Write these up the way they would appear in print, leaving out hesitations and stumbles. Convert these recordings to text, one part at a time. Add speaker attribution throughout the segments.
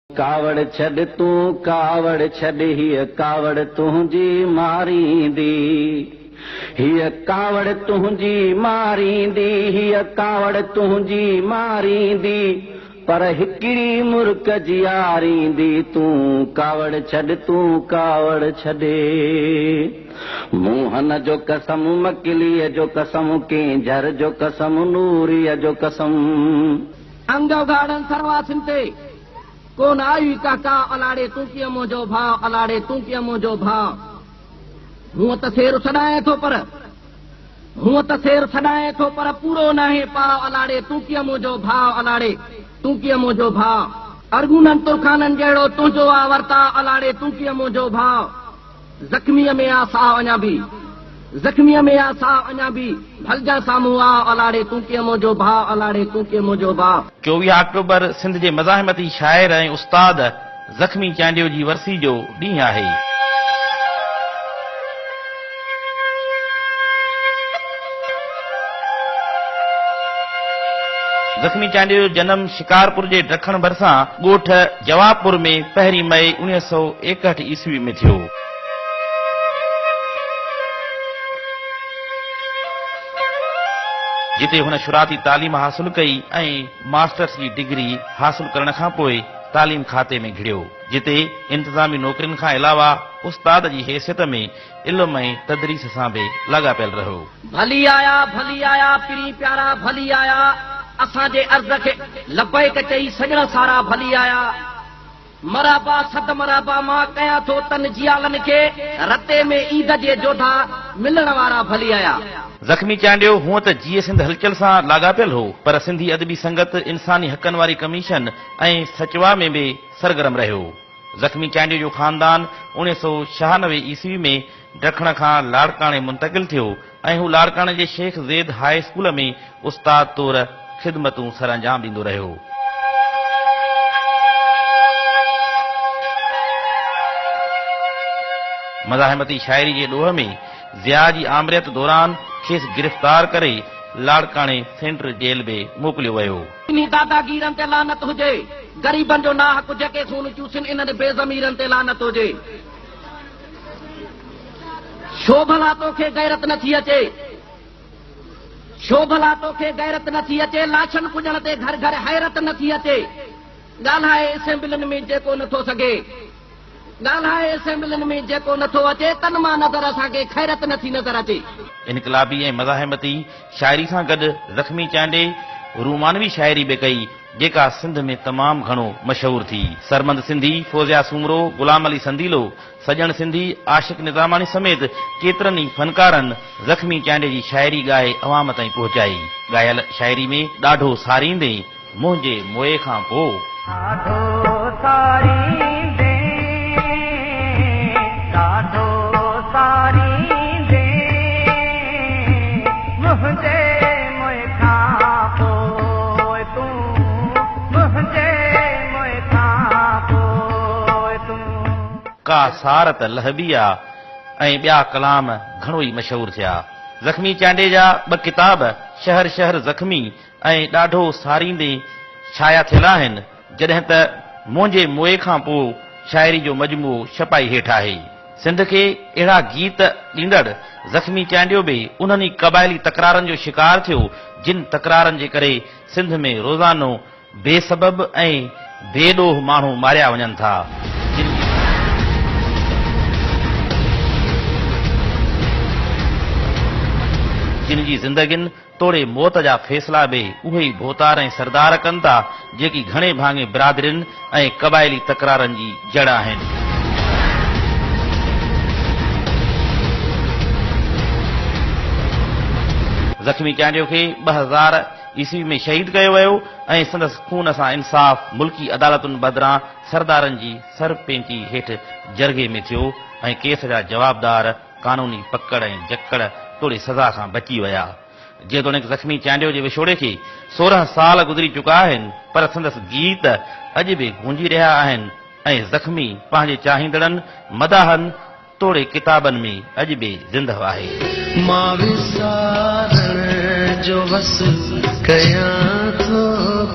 Speaker 1: कावड़ छड़ तू कावड़ छड़ हिय कावड़ तुझी मारींदी हिय कावड़ तुझी मारींदी हिय कावड़ तुझी मारींदी पर हिकिड़ी मुर्क जियारींदी तू कावड़ छड़ तू कावड़ छड़े मोहन जो कसम मकिलीअ जो कसम केंझर जो कसम नूरीअ जो कसम
Speaker 2: अंग उघाड़न सरवासिन ते कोन आई काका अलाड़े तू कीअं मुंहिंजो भाउ अलाड़े तू कीअं मुंहिंजो भाउ हूअं त सेर छॾाए थो पर पूरो नाहे पाउ अलाड़े तू कीअं मुंहिंजो भाउ अलाड़े तू कीअं मुंहिंजो भाउ अर्गुननि तुरखाननि जहिड़ो तुंहिंजो आ वर्ता अलाड़े तू कीअं मुंहिंजो भाउ ज़ख़्मीअ में आ साह अञा बि भलजा साम्हूं आ अलाड़े तू कीअं मुंहिंजो भाउ अलाड़े तू कीअं मुंहिंजो भाउ
Speaker 3: 24 अक्टूबर सिंध जे मज़ाहिमती शाइर ऐं उस्ताद ज़ख़्मी चांडियो जी वरसी जो ॾींहुं आहे। ज़ख़्मी चांडियो जो जनम शिकारपुर जे ॾखण भरिसां ॻोठ जवाबपुर में 1 मई 1961 ईस्वी में थियो। जिते हुन शुराती तालीम हासिल कई ऐं मास्टर्स जी डिग्री हासिल करण खां पोइ तालीम खाते में घिड़ियो, जिते इंतज़ामी नौकरियुनि खां अलावा उस्ताद जी हैसियत में इल्म ऐं तदरीस सां बि लाॻापियल रहियो।
Speaker 2: भली आया पिरी प्यारा भली आया असांजे अर्ज़ खे लबैक चई सॼण सारा भली आया मराबा सद मराबा मां कयां थो तन जियालनि खे रते में ईद जे जोधा मिलण वारा भली आया।
Speaker 3: ज़ख़्मी चांडियो हूअं त जीए सिंध हलचल सां लाॻापियल हो, पर सिंधी अदबी संगत इंसानी हक़नि वारी कमीशन ऐं सचवा में बि सरगर्म रहियो। ज़ख़्मी चांडियो जो ख़ानदान 1996 ईस्वी में ॾखण खां लाड़काणे मुंतक़िल थियो ऐं हू लाड़काणे जे शेख ज़ैद हाई स्कूल में उस्ताद तौर ख़िदमतूं सर अंजाम ॾींदो रहियो। मज़ाहिमती शाइरी जे ॾोह में ज़िया जी आमरियत दौरान खेसि गिरफ़्तार करे लाड़काणे सेंट्रल जेल में मोकिलियो वियो।
Speaker 2: इन्ही दादागीरनि ते लानत हुजे, ग़रीबनि जो नाहक जेके खून चूसिन इन्हनि बेज़मीरनि ते लानत हुजे। छो भला तोखे गैरत नथी अचे लाशनि पुॼण ते घर घर हैरत नथी अचे ॻाल्हाए असेंबलियुनि में जेको नथो अचे तन मां नज़र असांखे खैरत नथी नज़र अचे।
Speaker 3: इनकलाबी ऐं मज़ाहिमती शाइरी सां गॾु ज़ख़्मी चांडे रूमानवी शाइरी बि कई, जेका सिंध में तमामु घणो मशहूर थी। सरमंद सिंधी, फौजिया सूमरो, गुलाम अली संदीलो, सजण सिंधी, आशिक निज़ामानी समेत केतिरनि ई फनकारनि ज़ख़्मी चांडे जी शाइरी ॻाए अवाम ताईं पहुचाई। ॻायल शाइरी में ॾाढो सारींदे मुंहिंजे मोए खां पोइ का सारत लहबिया ऐं ॿिया कलाम घणो ई मशहूर थिया। ज़ख़्मी चांडे जा 2 किताब शहर शहर ज़ख़्मी ऐं ॾाढो सारींदे छाया थियल आहिनि, जॾहिं त मुंहिंजे मोए खां पोइ शाइरी जो मजमूओ छपाई हेठि आहे। सिंध खे अहिड़ा गीत ॾींदड़ ज़ख़्मी चांडियो बि उन्हनि क़बाइली तकरारनि जो शिकार थियो, जिन तकरारनि जे करे सिंध में रोज़ानो बेसबब ऐं बेॾोह माण्हू मारिया वञनि था। जिन जी ज़िंदगियुनि तोड़े मौत जा फ़ैसिला बि उहे ई भोतार ऐं सरदार कनि था, जेकी घणे भाङे बिरादरियुनि ऐं क़बाइली तकरारनि जी जड़ आहिनि। ज़ख़्मी चांडियो खे 2000 ईस्वी में शहीद कयो वियो ऐं संदसि खून सां इंसाफ़ मुल्की अदालतुनि बदिरां सरदारनि जी सरपंची हेठि जरगे में थियो ऐं केस जा जवाबदार कानूनी पकड़ ऐं जकड़ तोड़े सज़ा खां बची विया। जेतोणीकि ज़ख़्मी चांडियो जे विछोड़े खे 16 साल गुज़री चुका आहिनि, पर संदसि गीत अॼु बि गूंजी रहिया आहिनि ऐं ज़ख़्मी पंहिंजे चाहींदड़नि मदाहनि तोड़े किताबनि में अॼु बि ज़िंदह आहे।
Speaker 4: मां विसारण जो बस कयां थो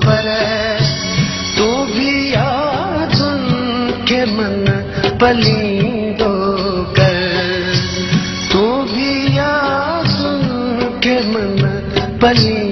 Speaker 4: पर तूं भी याद पलींदो कर तू भी या सुन के मन पली